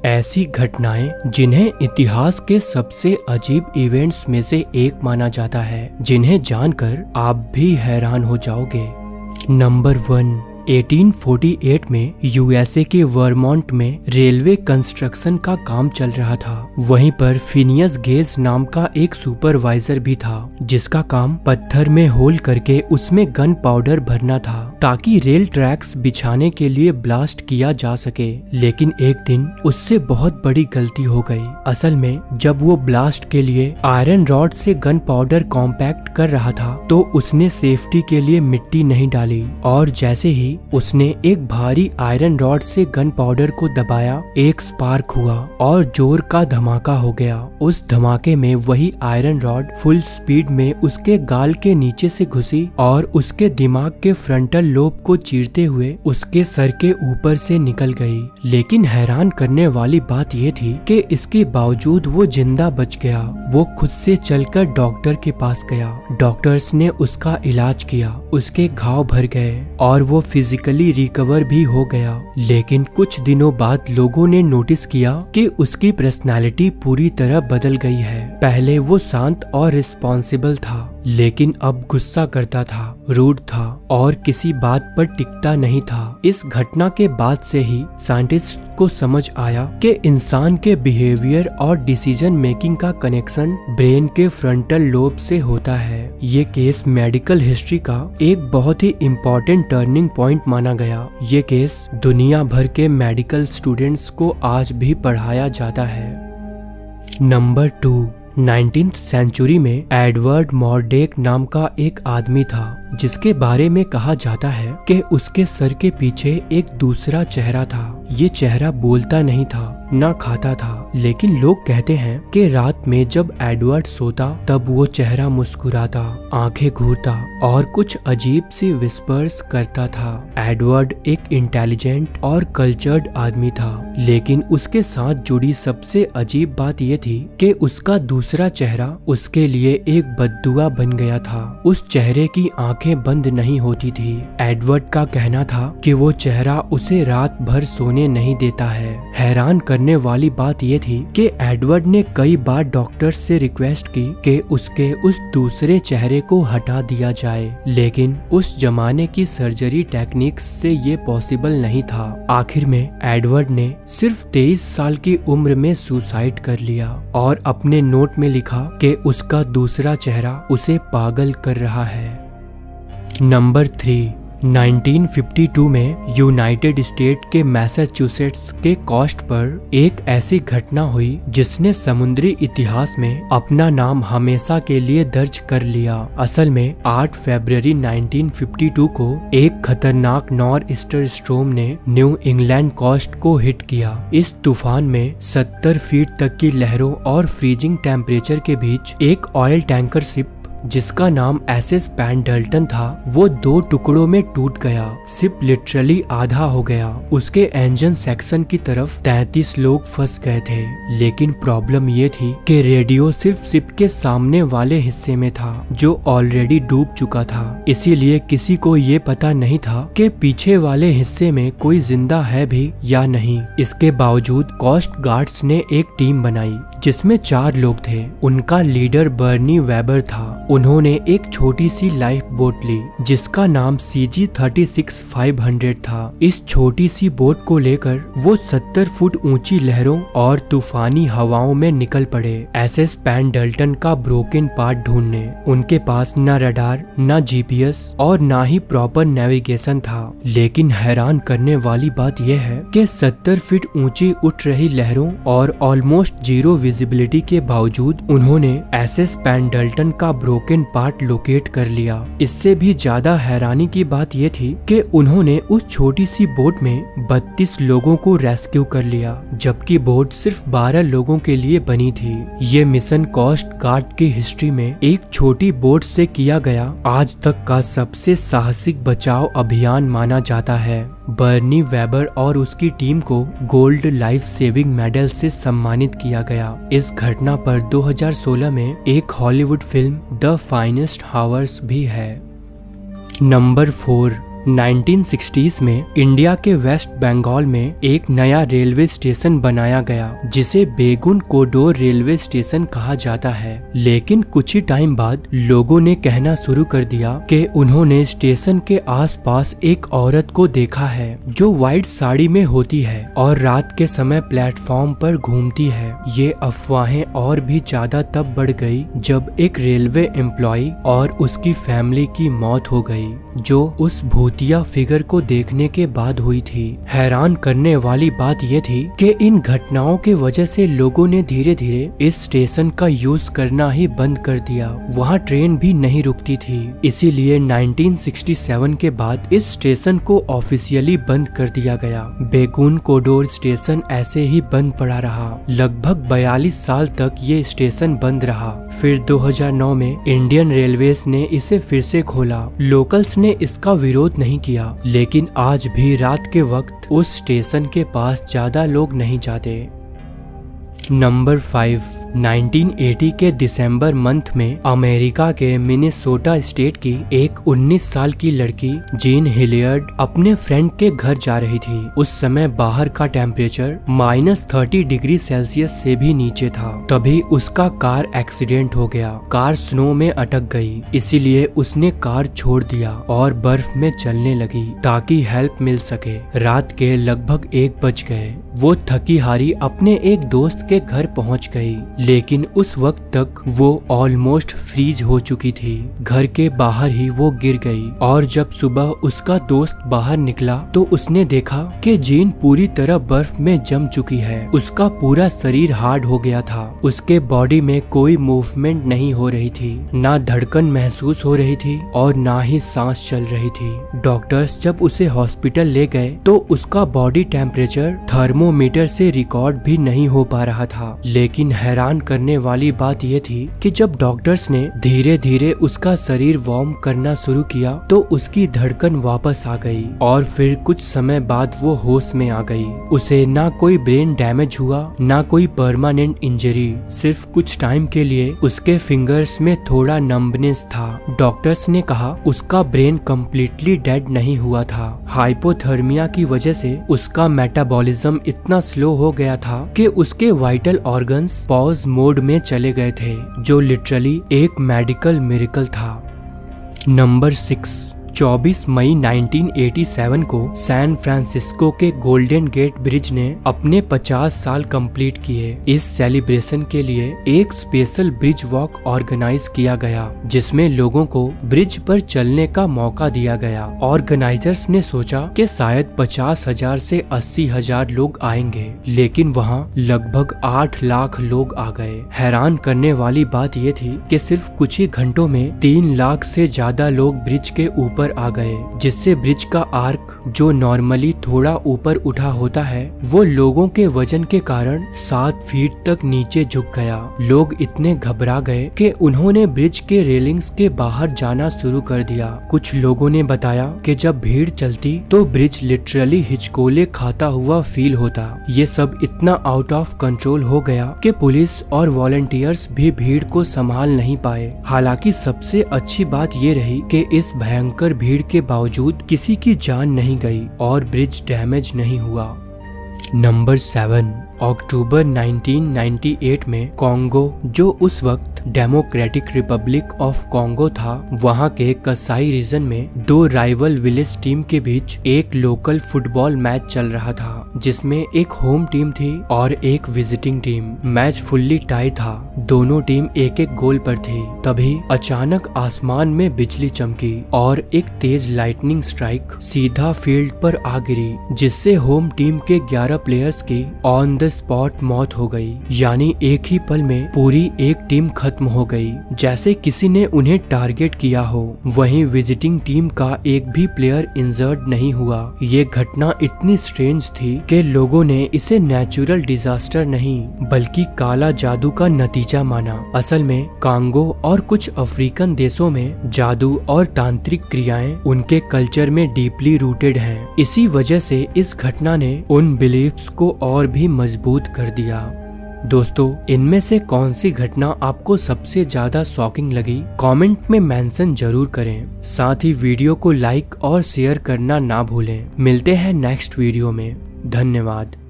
ऐसी घटनाएं जिन्हें इतिहास के सबसे अजीब इवेंट्स में से एक माना जाता है, जिन्हें जानकर आप भी हैरान हो जाओगे। नंबर 1, 1848 में यूएसए के वर्मोंट में रेलवे कंस्ट्रक्शन का काम चल रहा था। वहीं पर फिनियस गेज नाम का एक सुपरवाइजर भी था, जिसका काम पत्थर में होल करके उसमें गन पाउडर भरना था ताकि रेल ट्रैक्स बिछाने के लिए ब्लास्ट किया जा सके। लेकिन एक दिन उससे बहुत बड़ी गलती हो गई। असल में जब वो ब्लास्ट के लिए आयरन रॉड से गन पाउडर कॉम्पैक्ट कर रहा था तो उसने सेफ्टी के लिए मिट्टी नहीं डाली, और जैसे ही उसने एक भारी आयरन रॉड से गन पाउडर को दबाया, एक स्पार्क हुआ और जोर का धमाका हो गया। उस धमाके में वही आयरन रॉड फुल स्पीड में उसके गाल के नीचे से घुसी और उसके दिमाग के फ्रंटल लोब को चीरते हुए उसके सर के ऊपर से निकल गई। लेकिन हैरान करने वाली बात यह थी कि इसके बावजूद वो जिंदा बच गया। वो खुद से चलकर डॉक्टर के पास गया। डॉक्टर्स ने उसका इलाज किया, उसके घाव भर गए और वो फिजिकली रिकवर भी हो गया। लेकिन कुछ दिनों बाद लोगों ने नोटिस किया कि उसकी पर्सनालिटी पूरी तरह बदल गई है। पहले वो शांत और रिस्पॉन्सिबल था, लेकिन अब गुस्सा करता था, रूड था और किसी बात पर टिकता नहीं था। इस घटना के बाद से ही साइंटिस्ट को समझ आया कि इंसान के बिहेवियर और डिसीजन मेकिंग का कनेक्शन ब्रेन के फ्रंटल लोब से होता है। ये केस मेडिकल हिस्ट्री का एक बहुत ही इम्पोर्टेंट टर्निंग पॉइंट माना गया। ये केस दुनिया भर के मेडिकल स्टूडेंट्स को आज भी पढ़ाया जाता है। नंबर 2, 19th सेंचुरी में एडवर्ड मॉर्डेक नाम का एक आदमी था, जिसके बारे में कहा जाता है कि उसके सर के पीछे एक दूसरा चेहरा था। ये चेहरा बोलता नहीं था, ना खाता था, लेकिन लोग कहते हैं कि रात में जब एडवर्ड सोता तब वो चेहरा मुस्कुराता, आंखें घूरता और कुछ अजीब सी विस्पर्स करता था। एडवर्ड एक इंटेलिजेंट और कल्चर्ड आदमी था, लेकिन उसके साथ जुड़ी सबसे अजीब बात ये थी कि उसका दूसरा चेहरा उसके लिए एक बद्दुआ बन गया था। उस चेहरे की आंखें बंद नहीं होती थी। एडवर्ड का कहना था कि वो चेहरा उसे रात भर सोने नहीं देता है। हैरान करने वाली बात ये थी कि एडवर्ड ने कई बार डॉक्टर्स से रिक्वेस्ट की कि उसके उस दूसरे चेहरे को हटा दिया जाए, लेकिन उस जमाने की सर्जरी टेक्निक्स से ये पॉसिबल नहीं था। आखिर में एडवर्ड ने सिर्फ 23 साल की उम्र में सुसाइड कर लिया और अपने नोट में लिखा कि उसका दूसरा चेहरा उसे पागल कर रहा है। नंबर 3, 1952 में यूनाइटेड स्टेट के मैसाचुसेट्स के कोस्ट पर एक ऐसी घटना हुई जिसने समुद्री इतिहास में अपना नाम हमेशा के लिए दर्ज कर लिया। असल में 8 फरवरी 1952 को एक खतरनाक नॉर्थ ईस्टर स्टॉर्म ने न्यू इंग्लैंड कोस्ट को हिट किया। इस तूफान में 70 फीट तक की लहरों और फ्रीजिंग टेम्परेचर के बीच एक ऑयल टैंकर शिप जिसका नाम एसएस पेंडल्टन था, वो 2 टुकड़ों में टूट गया। शिप लिटरली आधा हो गया। उसके इंजन सेक्शन की तरफ 33 लोग फंस गए थे, लेकिन प्रॉब्लम ये थी कि रेडियो सिर्फ शिप के सामने वाले हिस्से में था, जो ऑलरेडी डूब चुका था। इसीलिए किसी को ये पता नहीं था कि पीछे वाले हिस्से में कोई जिंदा है भी या नहीं। इसके बावजूद कोस्ट गार्ड्स ने एक टीम बनाई जिसमें 4 लोग थे। उनका लीडर बर्नी वेबर था। उन्होंने एक छोटी सी लाइफ बोट ली जिसका नाम CG-36-500 था। इस छोटी सी बोट को लेकर वो 70 फुट ऊंची लहरों और तूफानी हवाओं में निकल पड़े एसएस पेंडल्टन का ब्रोकन पार्ट ढूंढने। उनके पास न रडार, न जीपीएस और न ही प्रॉपर नेविगेशन था। लेकिन हैरान करने वाली बात यह है कि 70 फीट ऊंची उठ रही लहरों और ऑलमोस्ट जीरो विजिबिलिटी के बावजूद उन्होंने एसएस पेंडल्टन का ब्रोकन पार्ट लोकेट कर लिया। इससे भी ज्यादा हैरानी की बात ये थी कि उन्होंने उस छोटी सी बोट में 32 लोगों को रेस्क्यू कर लिया, जबकि बोट सिर्फ 12 लोगों के लिए बनी थी। ये मिशन कोस्ट गार्ड की हिस्ट्री में एक छोटी बोट से किया गया आज तक का सबसे साहसिक बचाव अभियान माना जाता है। बर्नी वेबर और उसकी टीम को गोल्ड लाइफ सेविंग मेडल से सम्मानित किया गया। इस घटना पर 2016 में एक Hollywood film the finest hours भी है। नंबर 4, 1960s में इंडिया के वेस्ट बंगाल में एक नया रेलवे स्टेशन बनाया गया जिसे बेगुन कोडोर रेलवे स्टेशन कहा जाता है। लेकिन कुछ ही टाइम बाद लोगों ने कहना शुरू कर दिया कि उन्होंने स्टेशन के आसपास एक औरत को देखा है जो व्हाइट साड़ी में होती है और रात के समय प्लेटफॉर्म पर घूमती है। ये अफवाहें और भी ज्यादा तब बढ़ गई जब एक रेलवे एम्प्लॉय और उसकी फैमिली की मौत हो गई जो उस भूतिया फिगर को देखने के बाद हुई थी। हैरान करने वाली बात यह थी कि इन घटनाओं के वजह से लोगों ने धीरे धीरे इस स्टेशन का यूज करना ही बंद कर दिया। वहाँ ट्रेन भी नहीं रुकती थी, इसीलिए 1967 के बाद इस स्टेशन को ऑफिशियली बंद कर दिया गया। बेगुन कोडोर स्टेशन ऐसे ही बंद पड़ा रहा। लगभग 42 साल तक ये स्टेशन बंद रहा। फिर 2009 में इंडियन रेलवेज ने इसे फिर से खोला। लोकल्स ने इसका विरोध नहीं किया, लेकिन आज भी रात के वक्त उस स्टेशन के पास ज्यादा लोग नहीं जाते। नंबर 5, 1980 के दिसंबर मंथ में अमेरिका के मिनेसोटा स्टेट की एक 19 साल की लड़की जीन हिलियर्ड अपने फ्रेंड के घर जा रही थी। उस समय बाहर का टेम्परेचर -30 डिग्री सेल्सियस से भी नीचे था। तभी उसका कार एक्सीडेंट हो गया। कार स्नो में अटक गई, इसीलिए उसने कार छोड़ दिया और बर्फ में चलने लगी ताकि हेल्प मिल सके। रात के लगभग 1 बज गए। वो थकी हारी अपने एक दोस्त के घर पहुंच गई, लेकिन उस वक्त तक वो ऑलमोस्ट फ्रीज हो चुकी थी। घर के बाहर ही वो गिर गई और जब सुबह उसका दोस्त बाहर निकला तो उसने देखा कि जीन पूरी तरह बर्फ में जम चुकी है। उसका पूरा शरीर हार्ड हो गया था। उसके बॉडी में कोई मूवमेंट नहीं हो रही थी, ना धड़कन महसूस हो रही थी और ना ही सांस चल रही थी। डॉक्टर्स जब उसे हॉस्पिटल ले गए तो उसका बॉडी टेम्परेचर थर्मोमीटर से रिकॉर्ड भी नहीं हो पा रहा था। लेकिन हैरान करने वाली बात यह थी कि जब डॉक्टर्स ने धीरे धीरे उसका शरीर वार्म करना शुरू किया तो उसकी धड़कन वापस आ गई और फिर कुछ समय बाद वो होश में आ गई। उसे ना कोई ब्रेन डैमेज हुआ, ना कोई परमानेंट इंजरी। सिर्फ कुछ टाइम के लिए उसके फिंगर्स में थोड़ा नंबनेस था। डॉक्टर्स ने कहा उसका ब्रेन कम्प्लीटली डेड नहीं हुआ था। हाइपोथर्मिया की वजह से उसका मेटाबॉलिज्म इतना स्लो हो गया था कि उसके वाइटल ऑर्गन्स पॉज मोड में चले गए थे, जो लिटरली एक मेडिकल मिरेकल था। नंबर 6, 24 मई 1987 को सैन फ्रांसिस्को के गोल्डन गेट ब्रिज ने अपने 50 साल कंप्लीट किए। इस सेलिब्रेशन के लिए एक स्पेशल ब्रिज वॉक ऑर्गेनाइज किया गया जिसमें लोगों को ब्रिज पर चलने का मौका दिया गया। ऑर्गेनाइजर्स ने सोचा कि शायद 50,000 से 80,000 लोग आएंगे, लेकिन वहाँ लगभग 8 लाख लोग आ गए। हैरान करने वाली बात ये थी कि सिर्फ कुछ ही घंटों में 3 लाख से ज्यादा लोग ब्रिज के ऊपर आ गए, जिससे ब्रिज का आर्क जो नॉर्मली थोड़ा ऊपर उठा होता है वो लोगों के वजन के कारण 7 फीट तक नीचे झुक गया। लोग इतने घबरा गए कि उन्होंने ब्रिज के रेलिंग्स के बाहर जाना शुरू कर दिया। कुछ लोगों ने बताया कि जब भीड़ चलती तो ब्रिज लिटरली हिचकोले खाता हुआ फील होता। ये सब इतना आउट ऑफ कंट्रोल हो गया कि पुलिस और वॉलंटियर्स भी भीड़ को संभाल नहीं पाए। हालांकि सबसे अच्छी बात ये रही कि इस भयंकर भीड़ के बावजूद किसी की जान नहीं गई और ब्रिज डैमेज नहीं हुआ। नंबर 7, अक्टूबर 1998 में कॉन्गो, जो उस वक्त डेमोक्रेटिक रिपब्लिक ऑफ कॉन्गो था, वहां के कसाई रीजन में 2 राइवल विलेज टीम के बीच एक लोकल फुटबॉल मैच चल रहा था, जिसमें एक होम टीम थी और एक visiting team. Match fully tie था, दोनों टीम एक एक गोल पर थी। तभी अचानक आसमान में बिजली चमकी और एक तेज लाइटनिंग स्ट्राइक सीधा फील्ड पर आ गिरी, जिससे होम टीम के 11 प्लेयर्स की ऑन द स्पॉट मौत हो गई। यानी एक ही पल में पूरी एक टीम खत्म हो गई, जैसे किसी ने उन्हें टारगेट किया हो। वहीं विजिटिंग टीम का एक भी प्लेयर इंजर्ड नहीं हुआ। ये घटना इतनी स्ट्रेंज थी कि लोगों ने इसे नेचुरल डिजास्टर नहीं बल्कि काला जादू का नतीजा माना। असल में कांगो और कुछ अफ्रीकन देशों में जादू और तांत्रिक क्रियाएं उनके कल्चर में डीपली रूटेड हैं। इसी वजह से इस घटना ने उन बिलीफ्स को और भी मजबूत कर दिया। दोस्तों, इनमें से कौन सी घटना आपको सबसे ज्यादा शॉकिंग लगी, कमेंट में मेंशन जरूर करें। साथ ही वीडियो को लाइक और शेयर करना ना भूलें। मिलते हैं नेक्स्ट वीडियो में। धन्यवाद।